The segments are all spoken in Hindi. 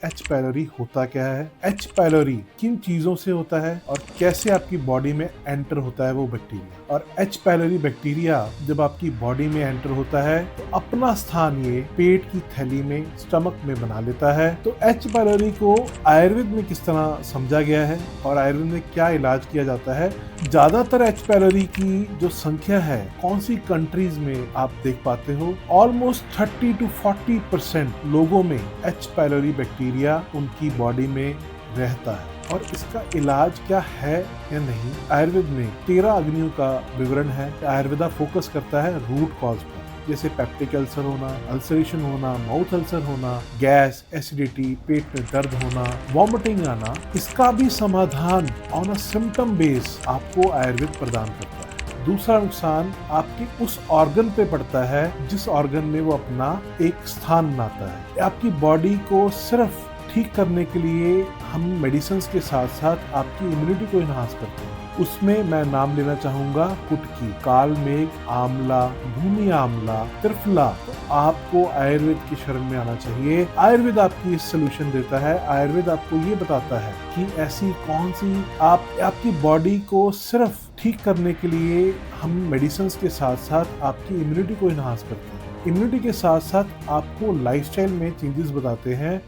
एच पायलोरी होता क्या है, एच पायलोरी किन चीजों से होता है और कैसे आपकी बॉडी में एंटर होता है वो बैक्टीरिया। और एच पायलोरी बैक्टीरिया जब आपकी बॉडी में एंटर होता है तो अपना स्थान ये पेट की थैली में, स्टमक में बना लेता है। तो एच पायलोरी को आयुर्वेद में किस तरह समझा गया है और आयुर्वेद में क्या इलाज किया जाता है। ज्यादातर एच पायलोरी की जो संख्या है कौन सी कंट्रीज में आप देख पाते हो, ऑलमोस्ट 30 to 40% लोगों में एच पायलोरी बैक्टीरिया उनकी बॉडी में रहता है। और इसका इलाज क्या है या नहीं, आयुर्वेद में 13 अग्नियों का विवरण है। आयुर्वेदा फोकस करता है रूट कॉज पर, जैसे पेप्टिक अल्सर होना, अल्सरेशन होना, माउथ अल्सर होना, गैस, एसिडिटी, पेट में दर्द होना, वॉमिटिंग आना। इसका भी समाधान ऑन अ सिम्टम बेस आपको आयुर्वेद प्रदान करता है। दूसरा नुकसान आपके उस ऑर्गन पे पड़ता है जिस ऑर्गन में वो अपना एक स्थान बनाता है। आपकी बॉडी को सिर्फ ठीक करने के लिए हम मेडिसिन के साथ साथ आपकी इम्यूनिटी को इनहांस करते हैं। उसमें मैं नाम लेना चाहूंगा कुटकी, काल मेघ, आंवला, भूमि आंवला, त्रिफला। तो आपको आयुर्वेद की शरण में आना चाहिए। आयुर्वेद आपकी इस सोल्यूशन देता है। आयुर्वेद आपको ये बताता है कि ऐसी कौन सी आपकी बॉडी को सिर्फ ठीक करने के लिए हम मेडिसिन के साथ साथ आपकी इम्यूनिटी को इनहांस करते हैं। इम्यूनिटी के साथ साथ आपको लाइफस्टाइल में चेंजेस बताते हैं।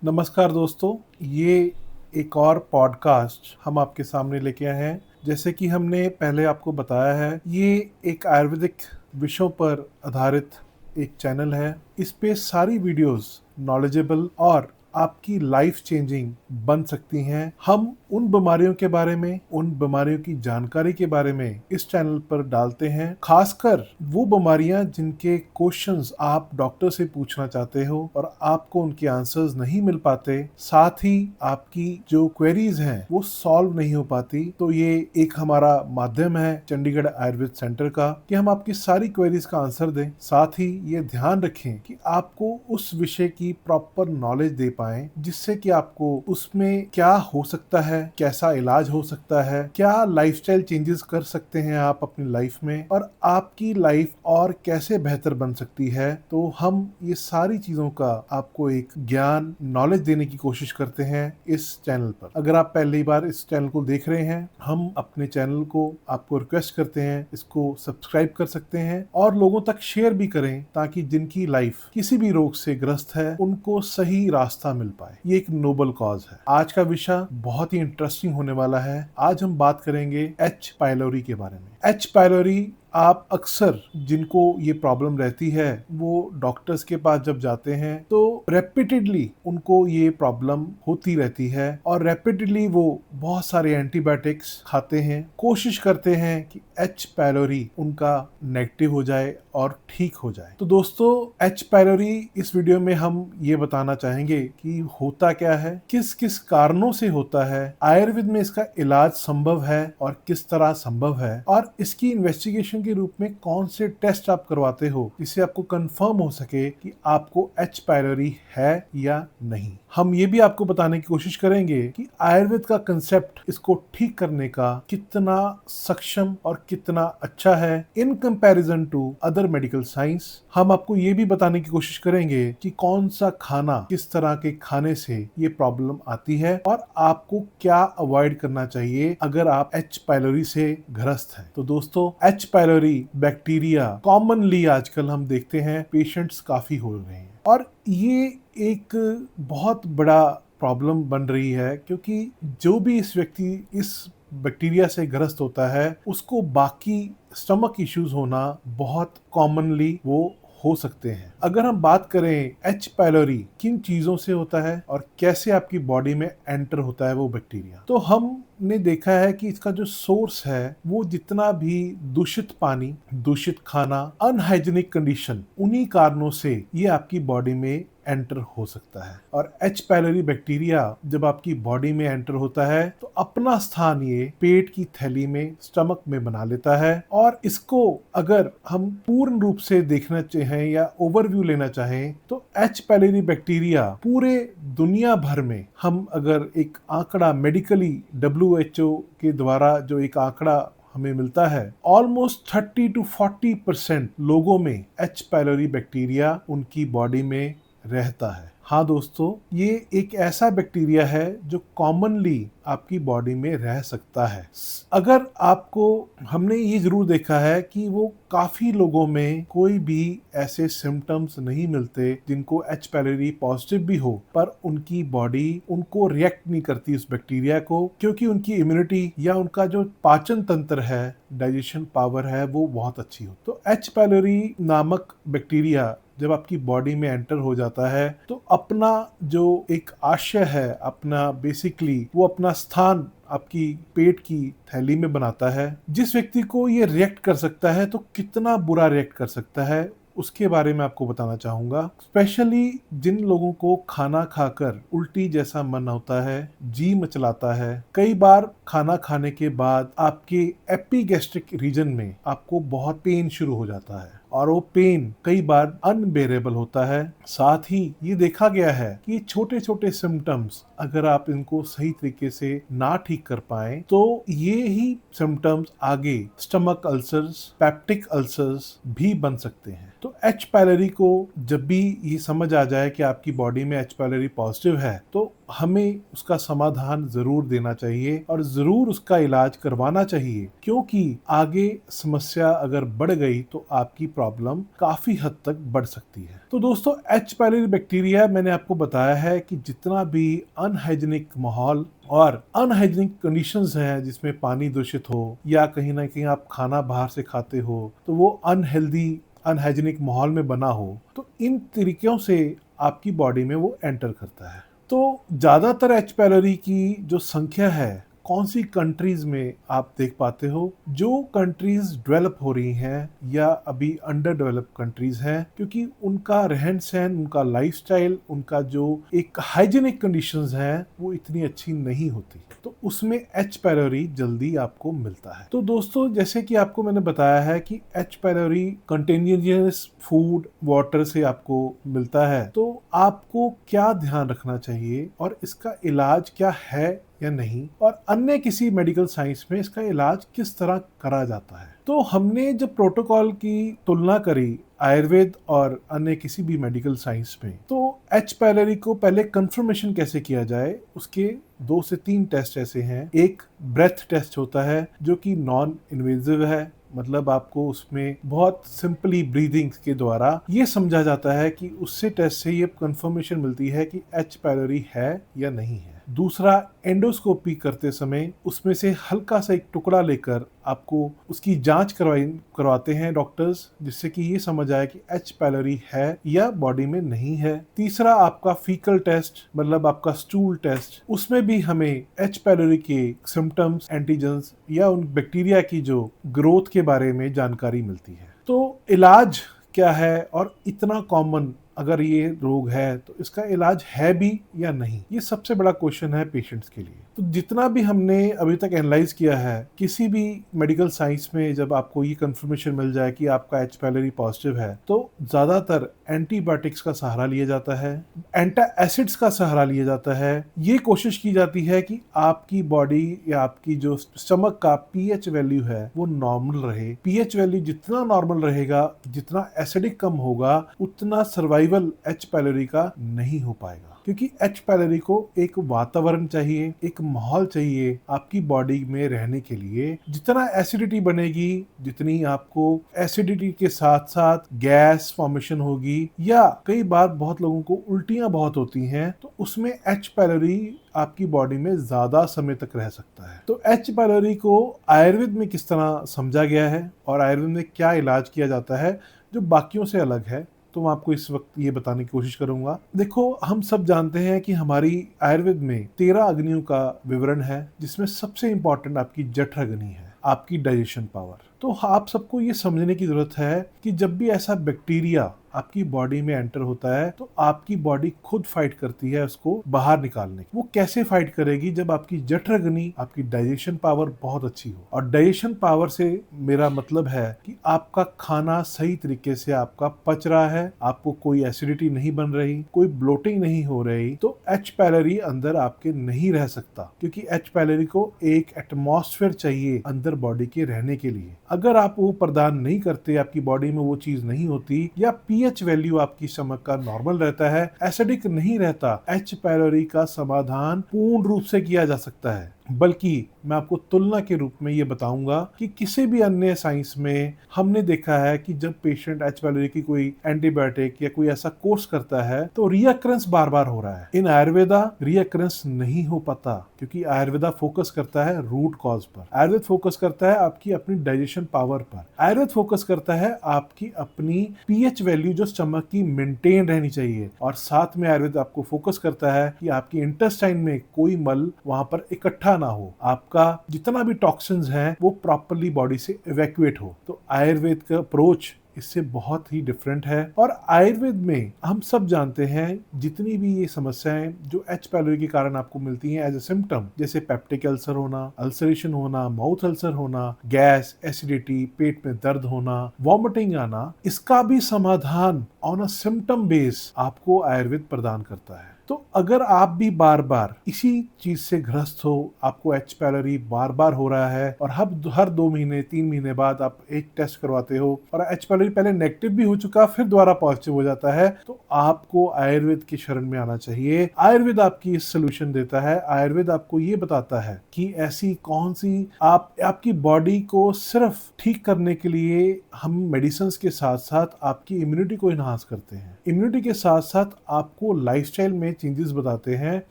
नमस्कार दोस्तों, ये एक और पॉडकास्ट हम आपके सामने लेके आए हैं। जैसे कि हमने पहले आपको बताया है, ये एक आयुर्वेदिक विषयों पर आधारित एक चैनल है। इस पे सारी वीडियोस नॉलेजेबल और आपकी लाइफ चेंजिंग बन सकती हैं। हम उन बीमारियों के बारे में, उन बीमारियों की जानकारी के बारे में इस चैनल पर डालते हैं। खासकर वो बीमारियां जिनके क्वेश्चंस आप डॉक्टर से पूछना चाहते हो और आपको उनके आंसर्स नहीं मिल पाते, साथ ही आपकी जो क्वेरीज हैं वो सॉल्व नहीं हो पाती। तो ये एक हमारा माध्यम है चंडीगढ़ आयुर्वेद सेंटर का कि हम आपकी सारी क्वेरीज का आंसर दें। साथ ही ये ध्यान रखें कि आपको उस विषय की प्रॉपर नॉलेज दे पाए, जिससे कि आपको उसमें क्या हो सकता है, कैसा इलाज हो सकता है, क्या लाइफस्टाइल चेंजेस कर सकते हैं आप अपनी लाइफ में, और आपकी लाइफ और कैसे बेहतर बन सकती है। तो हम ये सारी चीजों का आपको एक ज्ञान, नॉलेज देने की कोशिश करते हैं इस चैनल पर। अगर आप पहली बार इस चैनल को देख रहे हैं, हम अपने चैनल को आपको रिक्वेस्ट करते हैं इसको सब्सक्राइब कर सकते हैं और लोगों तक शेयर भी करें, ताकि जिनकी लाइफ किसी भी रोग से ग्रस्त है उनको सही रास्ता मिल पाए। ये एक नोबल कॉज है। आज का विषय बहुत ही इंटरेस्टिंग होने वाला है। आज हम बात करेंगे एच पायलोरी के बारे में। एच पायलोरी, आप अक्सर जिनको ये प्रॉब्लम रहती है वो डॉक्टर्स के पास जब जाते हैं तो रेपिटेडली उनको ये प्रॉब्लम होती रहती है और रेपिटेडली वो बहुत सारे एंटीबायोटिक्स खाते हैं, कोशिश करते हैं कि एच पायलोरी उनका नेगेटिव हो जाए और ठीक हो जाए। तो दोस्तों, एच पायलोरी इस वीडियो में हम ये बताना चाहेंगे कि होता क्या है, किस किस कारणों से होता है, आयुर्वेद में इसका इलाज संभव है और किस तरह संभव है, और इसकी इन्वेस्टिगेशन के रूप में कौन से टेस्ट आप करवाते हो जिससे आपको कंफर्म हो सके कि आपको एच पायलोरी है या नहीं। हम ये भी आपको बताने की कोशिश करेंगे कि आयुर्वेद का कंसेप्ट इसको ठीक करने का कितना सक्षम और कितना अच्छा है in comparison to other medical science. हम आपको ये भी बताने की कोशिश करेंगे कि कौन सा खाना, किस तरह के खाने से ये प्रॉब्लम आती है और आपको क्या अवॉइड करना चाहिए अगर आप एच पायलोरी से ग्रस्त हैं। तो दोस्तों, एच पायलोरी बैक्टीरिया कॉमनली आजकल हम देखते हैं पेशेंट्स काफी हो रहे हैं और ये एक बहुत बड़ा प्रॉब्लम बन रही है, क्योंकि जो भी इस व्यक्ति इस बैक्टीरिया से ग्रस्त होता है उसको बाकी स्टमक इश्यूज होना बहुत कॉमनली वो हो सकते हैं। अगर हम बात करें एच पायलोरी किन चीजों से होता है और कैसे आपकी बॉडी में एंटर होता है वो बैक्टीरिया, तो हमने देखा है कि इसका जो सोर्स है वो जितना भी दूषित पानी, दूषित खाना, अनहाइजीनिक कंडीशन, उन्हीं कारणों से ये आपकी बॉडी में एंटर हो सकता है। और एच पायलोरी बैक्टीरिया जब आपकी बॉडी में एंटर होता है तो अपना स्थान ये पेट की थैली में, स्टमक में बना लेता है। और इसको अगर हम पूर्ण रूप से देखना चाहें या ओवरव्यू लेना चाहें तो एच पायलोरी बैक्टीरिया पूरे दुनिया भर में, हम अगर एक आंकड़ा मेडिकली WHO के द्वारा जो एक आंकड़ा हमें मिलता है, ऑलमोस्ट 30 to 40% लोगों में एच पायलोरी बैक्टीरिया उनकी बॉडी में रहता है। हाँ दोस्तों, ये एक ऐसा बैक्टीरिया है जो कॉमनली आपकी बॉडी में रह सकता है। अगर आपको, हमने ये जरूर देखा है कि वो काफी लोगों में कोई भी ऐसे सिम्टम्स नहीं मिलते जिनको एच पायलोरी पॉजिटिव भी हो, पर उनकी बॉडी उनको रिएक्ट नहीं करती उस बैक्टीरिया को, क्योंकि उनकी इम्यूनिटी या उनका जो पाचन तंत्र है, डाइजेशन पावर है, वो बहुत अच्छी हो। तो एच पायलोरी नामक बैक्टीरिया जब आपकी बॉडी में एंटर हो जाता है तो अपना जो एक आशय है, अपना बेसिकली वो अपना स्थान आपकी पेट की थैली में बनाता है। जिस व्यक्ति को ये रिएक्ट कर सकता है तो कितना बुरा रिएक्ट कर सकता है, उसके बारे में आपको बताना चाहूंगा। स्पेशली जिन लोगों को खाना खाकर उल्टी जैसा मन होता है, जी मचलाता है, कई बार खाना खाने के बाद आपके एपिगैस्ट्रिक रीजन में आपको बहुत पेन शुरू हो जाता है और वो पेन कई बार अनबेरेबल होता है। साथ ही ये देखा गया है कि छोटे छोटे सिम्टम्स अगर आप इनको सही तरीके से ना ठीक कर पाए तो ये ही सिम्टम्स आगे स्टमक अल्सर्स, पेप्टिक अल्सर्स भी बन सकते हैं। तो एच पायलोरी को जब भी ये समझ आ जाए कि आपकी बॉडी में एच पायलोरी पॉजिटिव है तो हमें उसका समाधान जरूर देना चाहिए और जरूर उसका इलाज करवाना चाहिए, क्योंकि आगे समस्या अगर बढ़ गई तो आपकी प्रॉब्लम काफी हद तक बढ़ सकती है। तो दोस्तों, एच पायलोरी बैक्टीरिया मैंने आपको बताया है कि जितना भी अनहाइजीनिक माहौल और अनहाइजीनिक कंडीशंस हैं, जिसमें पानी दूषित हो या कहीं ना कहीं आप खाना बाहर से खाते हो तो वो अनहेल्दी अनहाइजीनिक माहौल में बना हो, तो इन तरीकों से आपकी बॉडी में वो एंटर करता है। तो ज्यादातर एच पायलोरी की जो संख्या है, कौन सी कंट्रीज में आप देख पाते हो? जो कंट्रीज डेवलप हो रही हैं या अभी अंडर डेवलप कंट्रीज हैं, क्योंकि उनका रहन सहन, उनका लाइफस्टाइल, उनका जो एक हाइजीनिक कंडीशंस हैं वो इतनी अच्छी नहीं होती, तो उसमें एच पायलोरी जल्दी आपको मिलता है। तो दोस्तों, जैसे कि आपको मैंने बताया है कि एच पायलोरी कंटेनियस फूड, वाटर से आपको मिलता है, तो आपको क्या ध्यान रखना चाहिए और इसका इलाज क्या है या नहीं, और अन्य किसी मेडिकल साइंस में इसका इलाज किस तरह करा जाता है। तो हमने जब प्रोटोकॉल की तुलना करी आयुर्वेद और अन्य किसी भी मेडिकल साइंस में, तो एच पायलोरी को पहले कंफर्मेशन कैसे किया जाए, उसके 2 से 3 टेस्ट ऐसे हैं। एक ब्रेथ टेस्ट होता है जो कि नॉन इन्वेजिव है, मतलब आपको उसमें बहुत सिंपली ब्रीदिंग के द्वारा ये समझा जाता है कि उससे टेस्ट से ये कंफर्मेशन मिलती है कि एच पायलोरी है या नहीं है। दूसरा, एंडोस्कोपी करते समय उसमें से हल्का सा एक टुकड़ा लेकर आपको उसकी जांच करवाते हैं डॉक्टर्स, जिससे कि ये समझ आए कि एच पायलोरी है या बॉडी में नहीं है। तीसरा, आपका फीकल टेस्ट, मतलब आपका स्टूल टेस्ट, उसमें भी हमें एच पायलोरी के सिम्टम्स, एंटीजेंस या उन बैक्टीरिया की जो ग्रोथ के बारे में जानकारी मिलती है। तो इलाज क्या है, और इतना कॉमन अगर ये रोग है तो इसका इलाज है भी या नहीं, ये सबसे बड़ा क्वेश्चन है पेशेंट्स के लिए। तो जितना भी हमने अभी तक एनालाइज किया है, किसी भी मेडिकल साइंस में जब आपको ये कंफर्मेशन मिल जाए कि आपका एच पायलोरी पॉजिटिव है, तो ज्यादातर एंटीबायोटिक्स का सहारा लिया जाता है, एंटा एसिड्स का सहारा लिया जाता है। ये कोशिश की जाती है कि आपकी बॉडी या आपकी जो स्टमक का पीएच वैल्यू है वो नॉर्मल रहे। पीएच वैल्यू जितना नॉर्मल रहेगा, जितना एसिडिक कम होगा, उतना सर्वाइवल एच पायलोरी का नहीं हो पाएगा, क्योंकि एच पायलोरी को एक वातावरण चाहिए, एक माहौल चाहिए आपकी बॉडी में रहने के लिए। जितना एसिडिटी बनेगी, जितनी आपको एसिडिटी के साथ साथ गैस फॉर्मेशन होगी, या कई बार बहुत लोगों को उल्टियां बहुत होती हैं, तो उसमें एच पायलोरी आपकी बॉडी में ज्यादा समय तक रह सकता है। तो एच पायलोरी को आयुर्वेद में किस तरह समझा गया है और आयुर्वेद में क्या इलाज किया जाता है जो बाकियों से अलग है, तो मैं आपको इस वक्त ये बताने की कोशिश करूंगा। देखो, हम सब जानते हैं कि हमारी आयुर्वेद में 13 अग्नियों का विवरण है, जिसमें सबसे इंपॉर्टेंट आपकी जठर अग्नि है, आपकी डाइजेशन पावर। तो आप सबको ये समझने की जरूरत है कि जब भी ऐसा बैक्टीरिया आपकी बॉडी में एंटर होता है तो आपकी बॉडी खुद फाइट करती है उसको बाहर निकालने। वो कैसे फाइट करेगी? जब आपकी जठर अग्नि, आपकी डाइजेशन पावर बहुत अच्छी हो। और डाइजेशन पावर से मेरा मतलब है कि आपका खाना सही तरीके से आपका पच रहा है, आपको कोई एसिडिटी नहीं बन रही, कोई ब्लोटिंग नहीं हो रही, तो एच पायलोरी अंदर आपके नहीं रह सकता, क्योंकि एच पायलोरी को एक एटमॉस्फेयर चाहिए अंदर बॉडी के रहने के लिए। अगर आप वो प्रदान नहीं करते, आपकी बॉडी में वो चीज नहीं होती, या पीएच वैल्यू आपकी स्टमक का नॉर्मल रहता है, एसिडिक नहीं रहता, एच पायलोरी का समाधान पूर्ण रूप से किया जा सकता है। बल्कि मैं आपको तुलना के रूप में ये बताऊंगा कि किसी भी अन्य साइंस में हमने देखा है कि जब पेशेंट एच पायलोरी की कोई एंटीबायोटिक या कोई ऐसा कोर्स करता है तो रियकरेंस बार बार हो रहा है। इन आयुर्वेदा रियकरेंस नहीं हो पाता, क्योंकि आयुर्वेदा फोकस करता है रूट कॉज पर। आयुर्वेद फोकस करता है आपकी अपनी डाइजेशन पावर पर। आयुर्वेद फोकस करता है आपकी अपनी पीएच वैल्यू जो स्टमक की मेंटेन रहनी चाहिए, और साथ में आयुर्वेद आपको फोकस करता है कि आपकी इंटेस्टाइन में कोई मल वहां पर इकट्ठा ना हो, आपका जितना भी टॉक्सिन्स हैं वो प्रॉपर्ली बॉडी से इवैक्यूएट हो। तो आयुर्वेद का अप्रोच इससे बहुत ही डिफरेंट है। और आयुर्वेद में हम सब जानते हैं जितनी भी ये समस्याएं जो एच पायलोरी के कारण आपको मिलती हैं एज ए सिम्टम, जैसे पेप्टिक अल्सर होना, अल्सरेशन होना, माउथ अल्सर होना, गैस, एसिडिटी, पेट में दर्द होना, वॉमिटिंग आना, इसका भी समाधान ऑन अ सिम्टम बेस आपको आयुर्वेद प्रदान करता है। तो अगर आप भी बार बार इसी चीज से ग्रस्त हो, आपको एच पायलोरी बार बार हो रहा है और हर 2 महीने 3 महीने बाद आप एक टेस्ट करवाते हो और एच पायलोरी पहले नेगेटिव भी हो चुका फिर दोबारा पॉजिटिव हो जाता है, तो आपको आयुर्वेद की शरण में आना चाहिए। आयुर्वेद आपकी इस सोल्यूशन देता है। आयुर्वेद आपको ये बताता है कि ऐसी कौन सी आपकी बॉडी को सिर्फ ठीक करने के लिए हम मेडिसिन के साथ साथ आपकी इम्यूनिटी को इनहांस करते हैं। इम्यूनिटी के साथ साथ आपको लाइफस्टाइल में चेंजेस बताते हैं,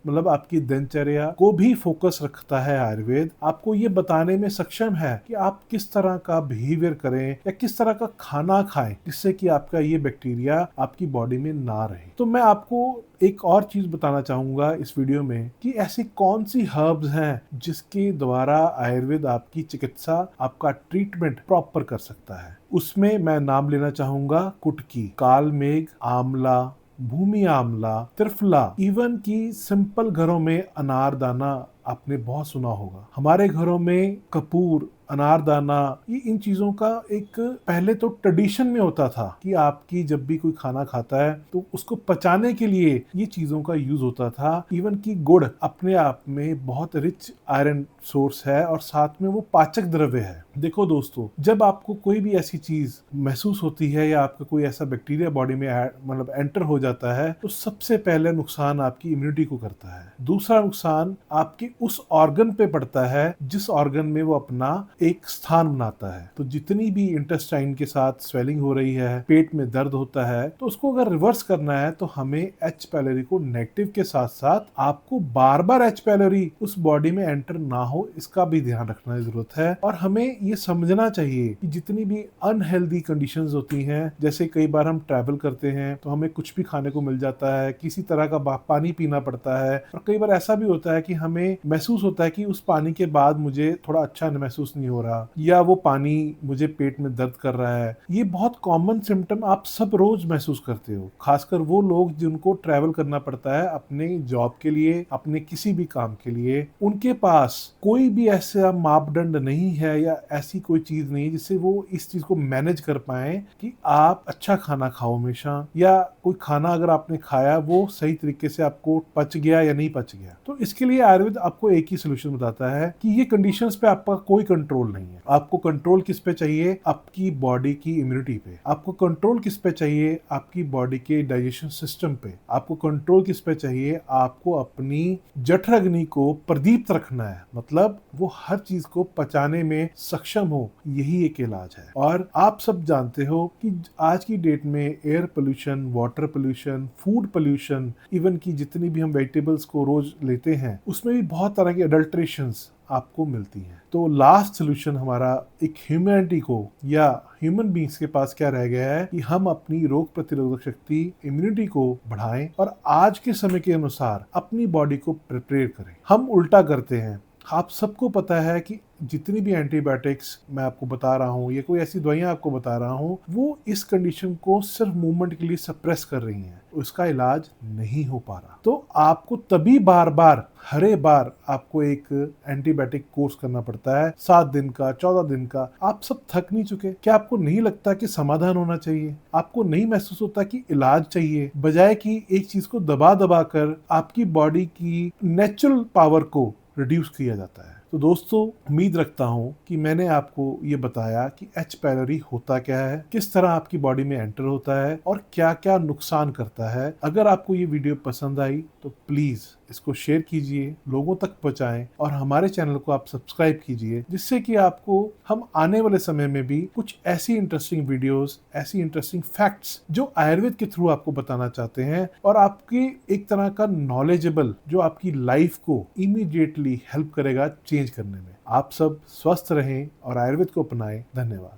मतलब आपकी दिनचर्या को भी फोकस रखता है आयुर्वेद। आपको ये बताने में सक्षम है कि आप किस तरह का बिहेवियर करें या किस तरह का खाना खाएं जिससे कि आपका ये बैक्टीरिया आपकी बॉडी में ना रहे। तो मैं आपको एक और चीज बताना चाहूंगा इस वीडियो में कि ऐसी कौन सी हर्ब्स हैं जिसके द्वारा आयुर्वेद आपकी चिकित्सा, आपका ट्रीटमेंट प्रॉपर कर सकता है। उसमें मैं नाम लेना चाहूंगा कुटकी, कालमेघ, आंवला, भूमि आंवला, त्रिफला, इवन की सिंपल घरों में अनारदाना आपने बहुत सुना होगा। हमारे घरों में कपूर, अनारदाना, ये इन चीजों का एक पहले तो ट्रेडिशन में होता था कि आपकी जब भी कोई खाना खाता है तो उसको पचाने के लिए ये चीजों का यूज होता था। इवन की गुड़ अपने आप में बहुत रिच आयरन सोर्स है और साथ में वो पाचक द्रव्य है। देखो दोस्तों, जब आपको कोई भी ऐसी चीज महसूस होती है या आपका कोई ऐसा बैक्टीरिया बॉडी में मतलब एंटर हो जाता है, तो सबसे पहले नुकसान आपकी इम्यूनिटी को करता है। दूसरा नुकसान आपके उस ऑर्गन पे पड़ता है जिस ऑर्गन में वो अपना एक स्थान बनाता है। तो जितनी भी इंटेस्टाइन के साथ स्वेलिंग हो रही है, पेट में दर्द होता है, तो उसको अगर रिवर्स करना है तो हमें एच पायलोरी को नेगेटिव के साथ साथ आपको बार बार एच पायलोरी उस बॉडी में एंटर ना हो, इसका भी ध्यान रखना जरूरत है। और हमें ये समझना चाहिए कि जितनी भी अनहेल्दी कंडीशंस होती हैं, जैसे कई बार हम ट्रैवल करते हैं तो हमें कुछ भी खाने को मिल जाता है, किसी तरह का पानी पीना पड़ता है, और कई बार ऐसा भी होता है कि हमें महसूस होता है कि उस पानी के बाद मुझे थोड़ा अच्छा महसूस नहीं हो रहा, या वो पानी मुझे पेट में दर्द कर रहा है। ये बहुत कॉमन सिम्टम आप सब रोज महसूस करते हो, खासकर वो लोग जिनको ट्रैवल करना पड़ता है अपने जॉब के लिए, अपने किसी भी काम के लिए। उनके पास कोई भी ऐसा मापदंड नहीं है या ऐसी कोई चीज नहीं है जिससे वो इस चीज को मैनेज कर पाए कि आप अच्छा खाना खाओ हमेशा, या कोई खाना अगर आपने खाया वो सही तरीके से आपको पच गया या नहीं पच गया। तो इसके लिए आयुर्वेद आपको एक ही सोल्यूशन बताता है कि ये कंडीशंस पे आपका कोई कंट्रोल नहीं है। आपको कंट्रोल किस पे चाहिए? आपकी बॉडी की इम्यूनिटी पे। आपको कंट्रोल किस पे चाहिए? आपकी बॉडी के डाइजेशन सिस्टम पे। आपको कंट्रोल किस पे चाहिए? आपको अपनी जठराग्नि को प्रदीप्त रखना है, मतलब वो हर चीज को पचाने में सक्षम हो, यही एक इलाज है। और आप सब जानते हो कि आज की डेट में air pollution, water pollution, food pollution, even की जितनी भी हम वेजिटेबल्स को रोज लेते हैं उसमें भी बहुत तरह की अडल्ट्रेशंस आपको मिलती हैं। तो लास्ट सोल्यूशन हमारा एक ह्यूमैनिटी को या ह्यूमन बींग्स के पास क्या रह गया है कि हम अपनी रोग प्रतिरोधक शक्ति, इम्यूनिटी को बढ़ाएं और आज के समय के अनुसार अपनी बॉडी को प्रिपेयर करें। हम उल्टा करते हैं। आप सबको पता है कि जितनी भी एंटीबायोटिक्स मैं आपको बता रहा हूँ या कोई ऐसी दवाइयाँ आपको बता रहा हूँ, वो इस कंडीशन को सिर्फ मूवमेंट के लिए सप्रेस कर रही हैं, उसका इलाज नहीं हो पा रहा। तो आपको तभी बार बार हर बार आपको एक एंटीबायोटिक कोर्स करना पड़ता है, 7 दिन का, 14 दिन का। आप सब थक नहीं चुके? क्या आपको नहीं लगता कि समाधान होना चाहिए? आपको नहीं महसूस होता कि इलाज चाहिए, बजाय कि एक चीज को दबा दबा कर आपकी बॉडी की नेचुरल पावर को रिड्यूस किया जाता है? तो दोस्तों, उम्मीद रखता हूँ कि मैंने आपको ये बताया कि एच पायलोरी होता क्या है, किस तरह आपकी बॉडी में एंटर होता है और क्या क्या नुकसान करता है। अगर आपको ये वीडियो पसंद आई तो प्लीज इसको शेयर कीजिए, लोगों तक पहुंचाएं और हमारे चैनल को आप सब्सक्राइब कीजिए, जिससे कि आपको हम आने वाले समय में भी कुछ ऐसी इंटरेस्टिंग वीडियोस, ऐसी इंटरेस्टिंग फैक्ट्स जो आयुर्वेद के थ्रू आपको बताना चाहते हैं और आपकी एक तरह का नॉलेजेबल जो आपकी लाइफ को इमीडिएटली हेल्प करेगा चेंज करने में। आप सब स्वस्थ रहें और आयुर्वेद को अपनाएं। धन्यवाद।